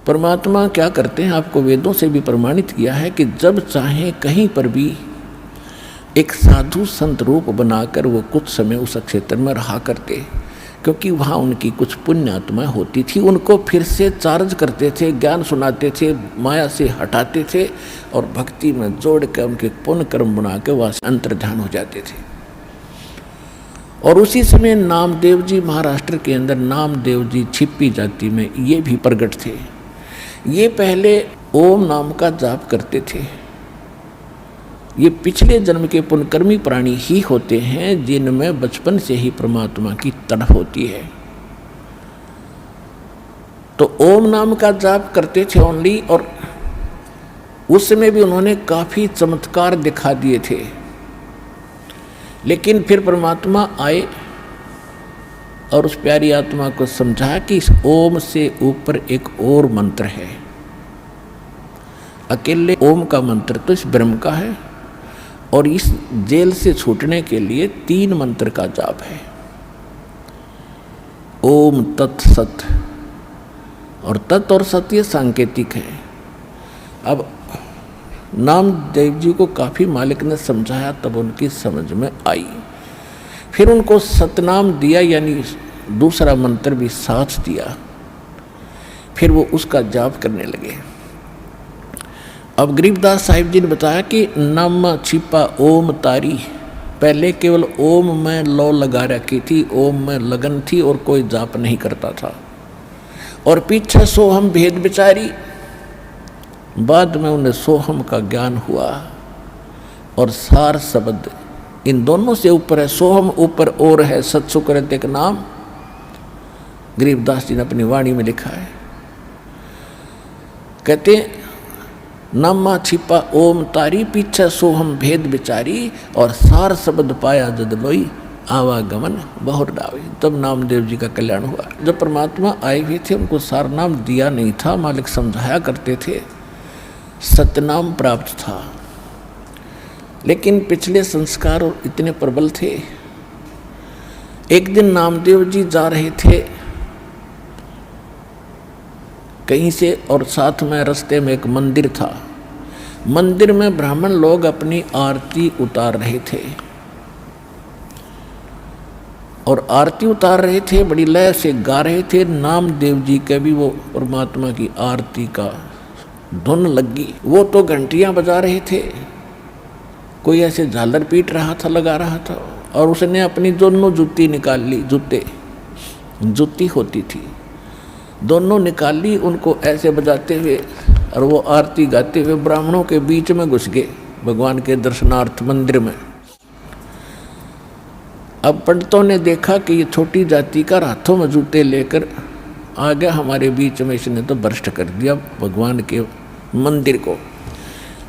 परमात्मा क्या करते हैं, आपको वेदों से भी प्रमाणित किया है कि जब चाहे कहीं पर भी एक साधु संत रूप बनाकर वो कुछ समय उस क्षेत्र में रहा करते, क्योंकि वहाँ उनकी कुछ पुण्य आत्माएं होती थी, उनको फिर से चार्ज करते थे, ज्ञान सुनाते थे, माया से हटाते थे और भक्ति में जोड़ कर उनके पुण्य कर्म बना के वहाँ से अंतर्ध्यान हो जाते थे। और उसी समय नामदेव जी महाराष्ट्र के अंदर नामदेव जी छिप्पी जाति में ये भी प्रकट थे। ये पहले ओम नाम का जाप करते थे। ये पिछले जन्म के पुण्यकर्मी प्राणी ही होते हैं जिनमें बचपन से ही परमात्मा की तड़प होती है। तो ओम नाम का जाप करते थे ओनली, और उस समय भी उन्होंने काफी चमत्कार दिखा दिए थे। लेकिन फिर परमात्मा आए और उस प्यारी आत्मा को समझा कि इस ओम से ऊपर एक और मंत्र है। अकेले ओम का मंत्र तो इस ब्रह्म का है, और इस जेल से छूटने के लिए 3 मंत्र का जाप है। ओम तत्सत, और तत् और सत ये सांकेतिक है। अब नामदेव जी को काफ़ी मालिक ने समझाया, तब उनकी समझ में आई। फिर उनको सतनाम दिया, यानी दूसरा मंत्र भी साथ दिया। फिर वो उसका जाप करने लगे। अब गरीबदास साहिब जी ने बताया कि नम छिपा ओम तारी, पहले केवल ओम में लौ लगा रखी थी, ओम में लगन थी और कोई जाप नहीं करता था। और पीछे सोहम भेद विचारी, बाद में उन्हें सोहम का ज्ञान हुआ। और सार शब्द इन दोनों से ऊपर है, सोहम ऊपर और है, सत्सुकृत एक नाम गरीबदास जी ने अपनी वाणी में लिखा है। कहते नामा छिपा ओम तारी, पीछे सोहम भेद विचारी, और सार शब्द पाया जद लोई, आवागमन बहुर डावी। तब नामदेव जी का कल्याण हुआ। जब परमात्मा आए हुए थे उनको सार नाम दिया नहीं था, मालिक समझाया करते थे, सतनाम प्राप्त था। लेकिन पिछले संस्कार इतने प्रबल थे। एक दिन नामदेव जी जा रहे थे कहीं से, और साथ में रास्ते में एक मंदिर था। मंदिर में ब्राह्मण लोग अपनी आरती उतार रहे थे, और आरती उतार रहे थे, बड़ी लय से गा रहे थे। नामदेव जी के भी वो परमात्मा की आरती का धुन लगी। वो तो घंटियां बजा रहे थे, कोई ऐसे झालर पीट रहा था, लगा रहा था, और उसने अपनी दोनों जूती निकाल ली, जूती होती थी, दोनों निकाल ली, उनको ऐसे बजाते हुए, और वो आरती गाते हुए ब्राह्मणों के बीच में घुस गए भगवान के दर्शनार्थ मंदिर में। अब पंडितों ने देखा कि ये छोटी जाति का हाथों में जूते लेकर आ गया हमारे बीच में, इसने तो भ्रष्ट कर दिया भगवान के मंदिर को।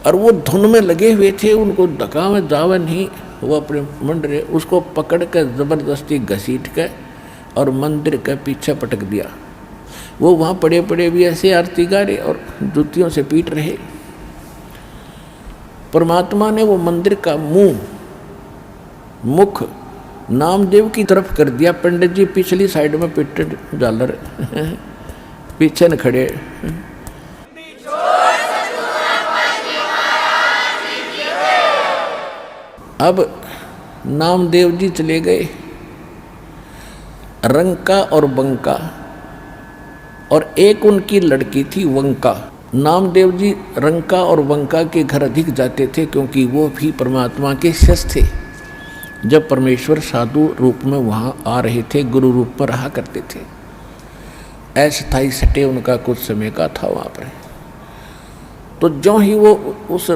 और वो धुन में लगे हुए थे, उनको धक्का में जावा नहीं, वो अपने मंडरे उसको पकड़ कर जबरदस्ती घसीट के और मंदिर के पीछे पटक दिया। वो वहाँ पड़े पड़े भी ऐसे आरती गा रहे और जूतियों से पीट रहे। परमात्मा ने वो मंदिर का मुख नामदेव की तरफ कर दिया। पंडित जी पिछली साइड में पिटे झालर पीछे न खड़े। अब नामदेव जी चले गए रंका और बंका, और एक उनकी लड़की थी वंका। नामदेव जी रंका और वंका के घर अधिक जाते थे, क्योंकि वो भी परमात्मा के शिष्य थे। जब परमेश्वर साधु रूप में वहाँ आ रहे थे, गुरु रूप में रहा करते थे। अस्थायी सटे उनका कुछ समय का था वहाँ पर। तो जो ही वो उस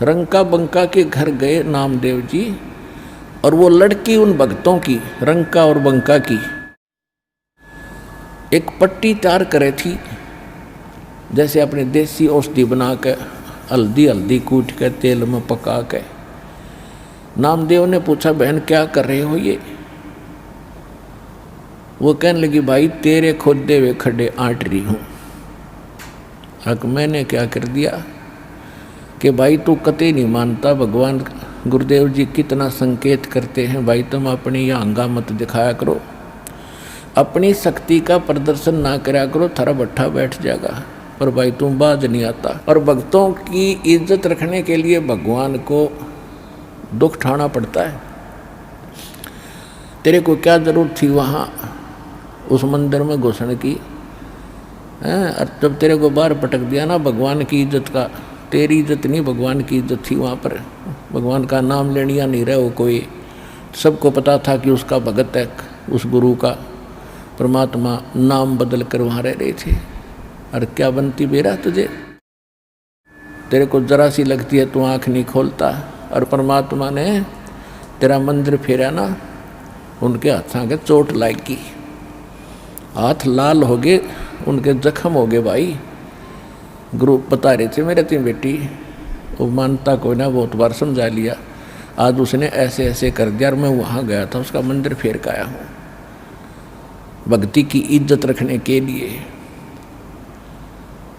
रंका बंका के घर गए नामदेव जी, और वो लड़की उन भक्तों की, रंका और बंका की, एक पट्टी तैयार करे थी, जैसे अपने देसी औषधि बना के हल्दी कूट के तेल में पका के। नामदेव ने पूछा, बहन क्या कर रहे हो ये? वो कहने लगी, भाई तेरे खोदे हुए खड्डे आंट रही हूँ। हक मैंने क्या कर दिया कि भाई तू कतई नहीं मानता, भगवान गुरुदेव जी कितना संकेत करते हैं, भाई तुम अपनी यहाँ हंगा मत दिखाया करो, अपनी शक्ति का प्रदर्शन ना करा करो, थारा भट्ठा बैठ जाएगा। पर भाई तुम बाज नहीं आता। और भक्तों की इज्जत रखने के लिए भगवान को दुख उठाना पड़ता है। तेरे को क्या जरूरत थी वहाँ उस मंदिर में घुसने की, और जब तेरे को बाहर पटक दिया ना भगवान की इज्जत का, तेरी इज्जत नहीं भगवान की इज्जत थी वहाँ पर। भगवान का नाम लेनिया नहीं रहे वो कोई, सबको पता था कि उसका भगत है, उस गुरु का परमात्मा नाम बदल कर वहाँ रह रहे थे। और क्या बनती बेरा तुझे, तेरे को जरा सी लगती है तू आँख नहीं खोलता। और परमात्मा ने तेरा मंदिर फेरा ना, उनके हाथों के चोट लागी, हाथ लाल हो गए, उनके जख्म हो गए। भाई गुरु बता रहे थे मेरे तीन बेटी, वो मानता कोई ना, बहुत बार समझा लिया, आज उसने ऐसे ऐसे कर दिया। और मैं वहाँ गया था, उसका मंदिर फेर के आया हूँ भक्ति की इज्जत रखने के लिए।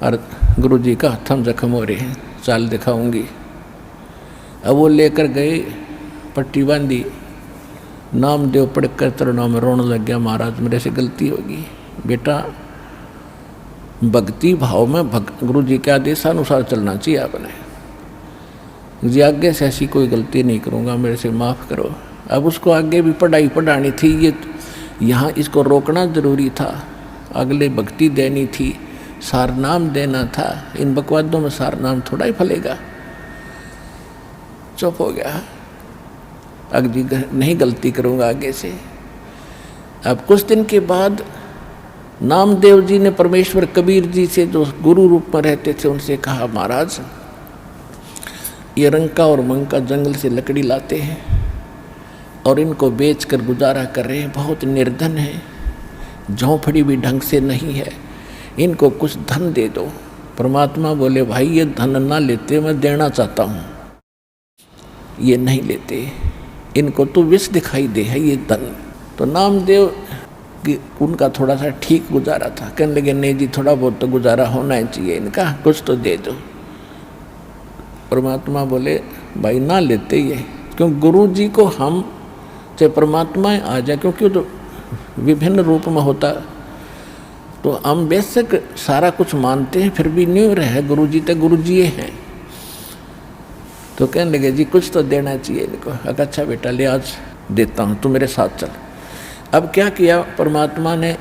और गुरु जी का हथम जख्म हो रहे हैं, चाल दिखाऊंगी। अब वो लेकर गए, पट्टी बांधी, नामदेव पढ़कर तरुणों में रोने लग गया, महाराज मेरे से गलती होगी। बेटा भक्ति भाव में गुरु जी के आदेशानुसार चलना चाहिए आपने। जी आगे से ऐसी कोई गलती नहीं करूँगा, मेरे से माफ़ करो। अब उसको आगे भी पढ़ाई पढ़ानी थी, ये यहाँ इसको रोकना जरूरी था, अगले भक्ति देनी थी, सार नाम देना था। इन बकवादों में सार नाम थोड़ा ही फलेगा। चुप हो गया, अगली नहीं गलती करूँगा आगे से। अब कुछ दिन के बाद नामदेव जी ने परमेश्वर कबीर जी से, जो गुरु रूप में रहते थे, उनसे कहा, महाराज ये रंका और मंका जंगल से लकड़ी लाते हैं और इनको बेचकर गुजारा कर रहे हैं, बहुत निर्धन है, झोंपड़ी भी ढंग से नहीं है, इनको कुछ धन दे दो। परमात्मा बोले, भाई ये धन ना लेते, मैं देना चाहता हूँ। ये नहीं लेते, इनको तो विष दिखाई दे है ये धन। तो नामदेव कि उनका थोड़ा सा ठीक गुजारा था, कहने लगे नहीं जी थोड़ा बहुत तो गुजारा होना चाहिए इनका, कुछ तो दे दो। परमात्मा बोले, भाई ना लेते ये, क्यों गुरु जी को हम चाहे परमात्मा आ जाए, क्योंकि वो तो विभिन्न रूप में होता, तो हम बेशक सारा कुछ मानते हैं, फिर भी नहीं रहे गुरु जी तो गुरु जी हैं। तो कहने लगे जी कुछ तो देना चाहिए इनको। अच्छा बेटा ले आज देता हूँ, तू मेरे साथ चल। अब क्या किया परमात्मा ने,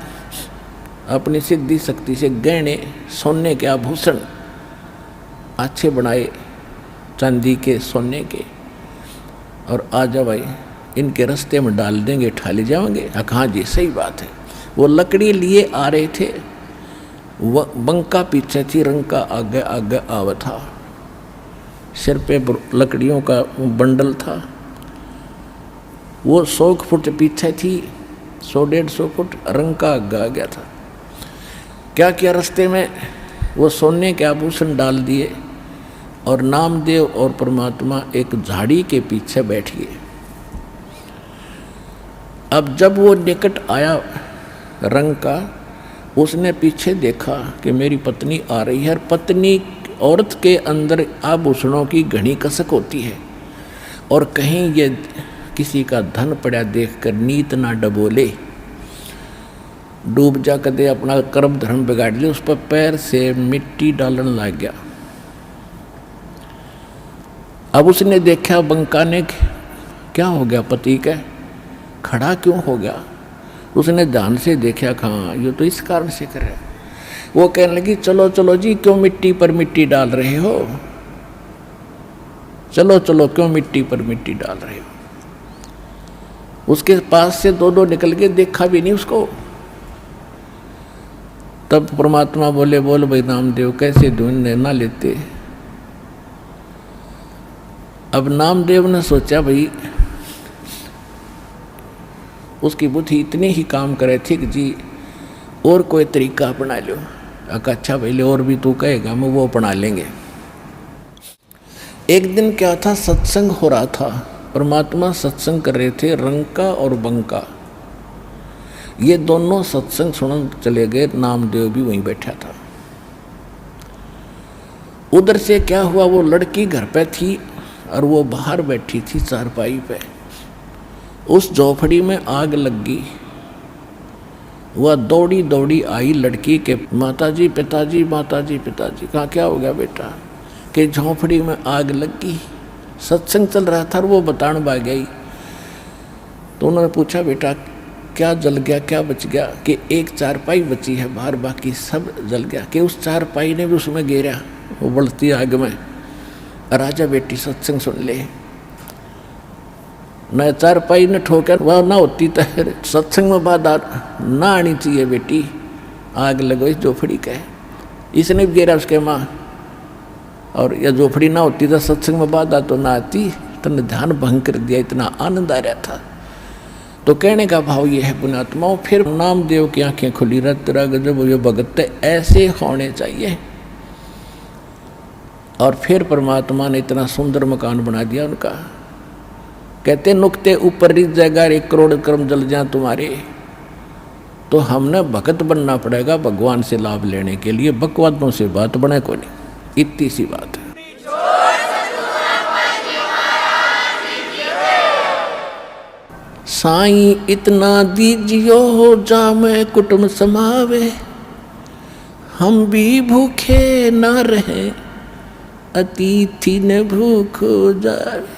अपनी सिद्धि शक्ति से गहने सोने के आभूषण अच्छे बनाए, चांदी के सोने के, और आ जा भाई इनके रास्ते में डाल देंगे, ठा ले जाएंगे। हाँ जी सही बात है। वो लकड़ी लिए आ रहे थे, वह बंका पीछे थी, रंका आगे आगे आवा था, सिर पे लकड़ियों का बंडल था। वो 100 फुट पीछे थी, 100-150 फुट, रंका आगे आ गया था। क्या किया रास्ते में, वो सोने के आभूषण डाल दिए और नामदेव और परमात्मा एक झाड़ी के पीछे बैठ गए। अब जब वो निकट आया रंग का, उसने पीछे देखा कि मेरी पत्नी आ रही है। और पत्नी औरत के अंदर आभूषणों की घनी कसक होती है, और कहीं ये किसी का धन पड़ा देखकर नीत ना डबोले, डूब जा कदे अपना कर्म धर्म बिगाड़ ले। उस पर पैर से मिट्टी डालने लग गया। अब उसने देखा बंका ने, क्या हो गया पति का, खड़ा क्यों हो गया। उसने ध्यान से देखा, हाँ ये तो इस कारण से कर रहा है। वो कहने लगी, चलो चलो जी क्यों मिट्टी पर मिट्टी डाल रहे हो, चलो चलो क्यों मिट्टी पर मिट्टी डाल रहे हो। उसके पास से दो निकल के, देखा भी नहीं उसको। तब परमात्मा बोले, बोल भाई नामदेव कैसे ढूंढने ना लेते। अब नामदेव ने सोचा भाई उसकी बुद्धि इतनी ही काम करे थी कि जी और कोई तरीका अपना लो। अच्छा भाई और भी तू कहेगा, हम वो अपना लेंगे। एक दिन क्या था, सत्संग हो रहा था, परमात्मा सत्संग कर रहे थे, रंका और बंका, ये दोनों सत्संग सुन चले गए। नामदेव भी वहीं बैठा था। उधर से क्या हुआ, वो लड़की घर पे थी और वो बाहर बैठी थी चारपाई पे। उस झोपड़ी में आग लग गई, वह दौड़ी दौड़ी आई लड़की के, माताजी पिताजी, माताजी पिताजी। कहा क्या हो गया बेटा? कि झोंपड़ी में आग लग गई, सत्संग चल रहा था और वो बताने भाग गई। तो उन्होंने पूछा बेटा क्या जल गया, क्या बच गया? कि एक चारपाई बची है बाहर, बाकी सब जल गया। कि उस चारपाई ने भी उसमें गिरा, वो बढ़ती आग में। राजा बेटी सत्संग सुन ले, न चारपाई ने ठोकर वह ना होती तो सत्संग में बात ना आनी चाहिए बेटी। आग लगो इस झोपड़ी का, इसने भी गिरा उसके माँ। और यह झोपड़ी ना होती तो सत्संग में बात तो ना आती, तुमने ध्यान भंग कर दिया, इतना आनंद आ रहा था। तो कहने का भाव ये है पुण्यात्माओं, फिर नामदेव की आंखें खुली, रत तेरा गजब ये भगत ऐसे होने चाहिए। और फिर परमात्मा ने इतना सुंदर मकान बना दिया उनका। कहते नुक्ते ऊपर रिज जाएगा, 1 करोड़ कर्म जल जाए तुम्हारे। तो हमने भगत बनना पड़ेगा भगवान से लाभ लेने के लिए, बकवादों से बात बने को नहीं, इतनी सी बात है। साईं इतना दीजियो जा मैं कुटुंब समावे, हम भी भूखे ना रहे अतिथि न भूख जावे।